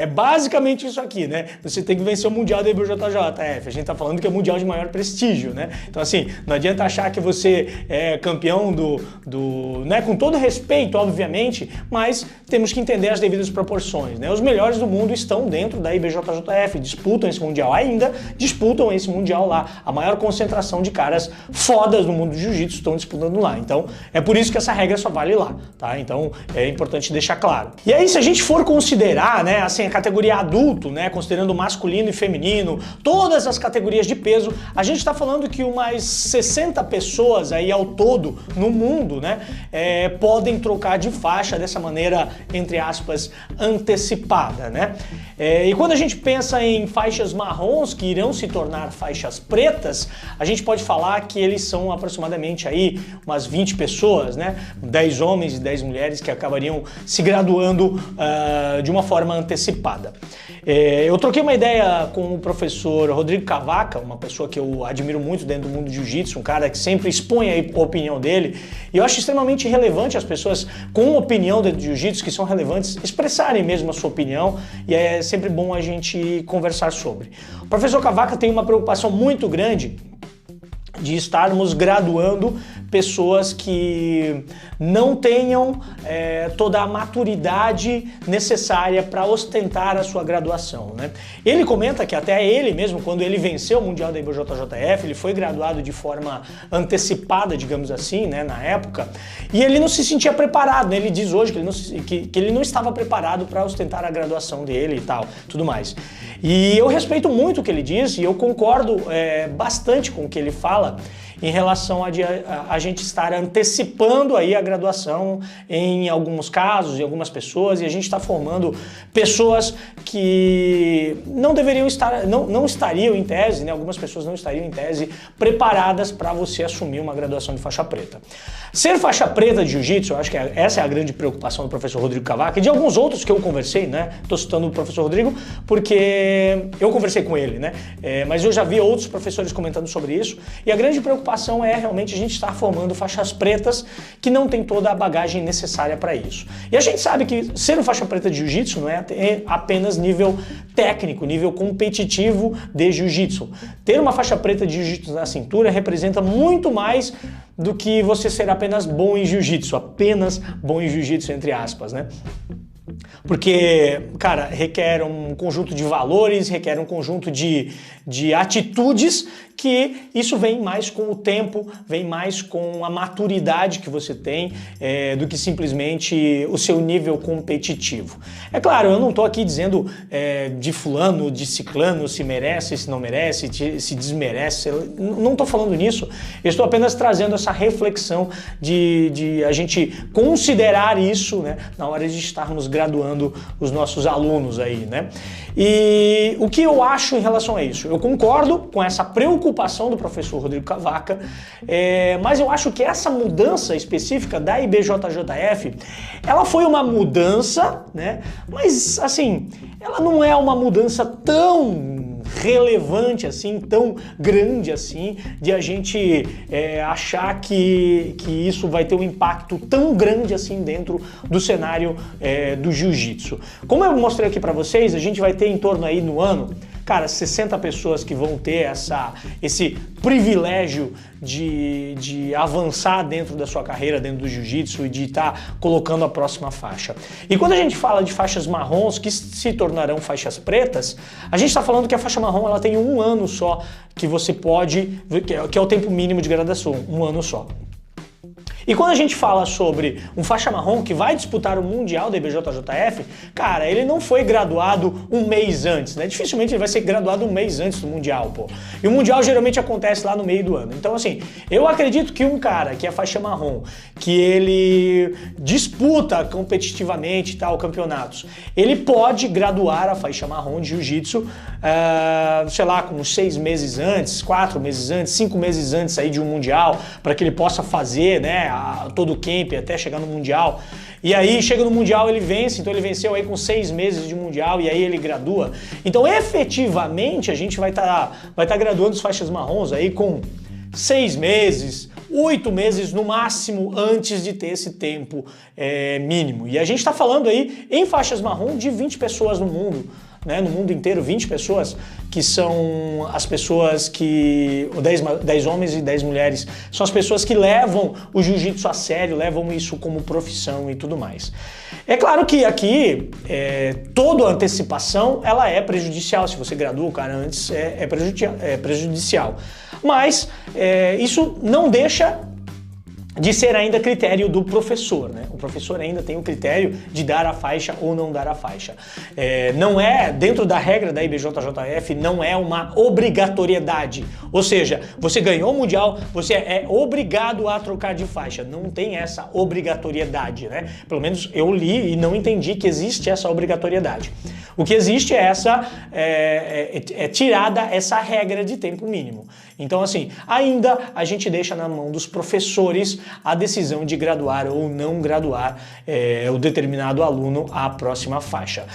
É basicamente isso aqui, né? Você tem que vencer o Mundial da IBJJF. A gente tá falando que é o Mundial de maior prestígio, né? Então, assim, não adianta achar que você é campeão né? Com todo respeito, obviamente, mas temos que entender as devidas proporções, né? Os melhores do mundo estão dentro da IBJJF, disputam esse Mundial ainda, disputam esse Mundial lá. A maior concentração de caras fodas no mundo do jiu-jitsu estão disputando lá. Então, é por isso que essa regra só vale lá, tá? Então, é importante deixar claro. E aí, se a gente for considerar, né, assim, a categoria adulto, né, considerando masculino e feminino, todas as categorias de peso, a gente está falando que umas 60 pessoas aí ao todo no mundo, né, podem trocar de faixa dessa maneira, entre aspas, antecipada, né? E quando a gente pensa em faixas marrons que irão se tornar faixas pretas, a gente pode falar que eles são aproximadamente aí umas 20 pessoas, né, 10 homens e 10 mulheres que acabariam se graduando de uma forma antecipada. Eu troquei uma ideia com o professor Rodrigo Cavaca, uma pessoa que eu admiro muito dentro do mundo do jiu-jitsu, um cara que sempre expõe a opinião dele, e eu acho extremamente relevante as pessoas com opinião dentro do jiu-jitsu, que são relevantes, expressarem mesmo a sua opinião, e é sempre bom a gente conversar sobre. O professor Cavaca tem uma preocupação muito grande de estarmos graduando pessoas que não tenham toda a maturidade necessária para ostentar a sua graduação, né? Ele comenta que até ele mesmo, quando ele venceu o Mundial da IBJJF, ele foi graduado de forma antecipada, digamos assim, né, na época, e ele não se sentia preparado, né? Ele diz hoje que ele não estava preparado para ostentar a graduação dele e tal, tudo mais. E eu respeito muito o que ele diz e eu concordo bastante com o que ele fala em relação a gente estar antecipando aí a graduação em alguns casos, em algumas pessoas, e a gente está formando pessoas que não deveriam estar, não estariam em tese, né? Algumas pessoas não estariam em tese preparadas para você assumir uma graduação de faixa preta. Ser faixa preta de jiu-jitsu, eu acho que essa é a grande preocupação do professor Rodrigo Cavaca e de alguns outros que eu conversei, né? Estou citando o professor Rodrigo porque eu conversei com ele, né? Mas eu já vi outros professores comentando sobre isso, e a grande preocupação é realmente a gente estar formando faixas pretas que não tem toda a bagagem necessária para isso. E a gente sabe que ser um faixa preta de jiu-jitsu não é apenas nível técnico, nível competitivo de jiu-jitsu. Ter uma faixa preta de jiu-jitsu na cintura representa muito mais do que você ser apenas bom em jiu-jitsu, apenas bom em jiu-jitsu, entre aspas, né? Porque, cara, requer um conjunto de valores, requer um conjunto de atitudes que isso vem mais com o tempo, vem mais com a maturidade que você tem do que simplesmente o seu nível competitivo. É claro, eu não estou aqui dizendo de fulano, de ciclano, se merece, se não merece, se desmerece, não estou falando nisso, eu estou apenas trazendo essa reflexão de a gente considerar isso, né, na hora de estarmos graduando os nossos alunos aí, né? E o que eu acho em relação a isso? Eu concordo com essa preocupação do professor Rodrigo Cavaca, mas eu acho que essa mudança específica da IBJJF, ela foi uma mudança, né? Mas assim, ela não é uma mudança tão relevante assim, tão grande assim, de a gente achar que isso vai ter um impacto tão grande assim dentro do cenário do jiu-jitsu. Como eu mostrei aqui para vocês, a gente vai ter em torno aí no ano, cara, 60 pessoas que vão ter esse privilégio de avançar dentro da sua carreira, dentro do jiu-jitsu e de estar colocando a próxima faixa. E quando a gente fala de faixas marrons que se tornarão faixas pretas, a gente está falando que a faixa marrom ela tem um ano só que você pode, que é o tempo mínimo de graduação, um ano só. E quando a gente fala sobre um faixa marrom que vai disputar o Mundial da IBJJF, cara, ele não foi graduado um mês antes, né? Dificilmente ele vai ser graduado um mês antes do Mundial, pô. E o Mundial geralmente acontece lá no meio do ano. Então, assim, eu acredito que um cara que é faixa marrom, que ele disputa competitivamente tal campeonatos, ele pode graduar a faixa marrom de jiu-jitsu, sei lá, com 6 meses antes, 4 meses antes, 5 meses antes aí de um Mundial, para que ele possa fazer, né, todo o camp até chegar no Mundial. E aí chega no Mundial, ele vence, então ele venceu aí com 6 meses de Mundial e aí ele gradua. Então efetivamente a gente vai estar graduando as faixas marrons aí com 6 meses, 8 meses no máximo antes de ter esse tempo mínimo. E a gente está falando aí em faixas marrom de 20 pessoas no mundo. Né, no mundo inteiro, 20 pessoas, que são as pessoas que... 10 homens e 10 mulheres, são as pessoas que levam o jiu-jitsu a sério, levam isso como profissão e tudo mais. É claro que aqui, toda antecipação, ela é prejudicial. Se você gradua o cara antes, é prejudicial. Mas isso não deixa de ser ainda critério do professor, né? O professor ainda tem o critério de dar a faixa ou não dar a faixa. Não é, dentro da regra da IBJJF, não é uma obrigatoriedade. Ou seja, você ganhou o Mundial, você é obrigado a trocar de faixa. Não tem essa obrigatoriedade, né? Pelo menos eu li e não entendi que existe essa obrigatoriedade. O que existe é tirada essa regra de tempo mínimo. Então, assim, ainda a gente deixa na mão dos professores a decisão de graduar ou não graduar o determinado aluno à próxima faixa.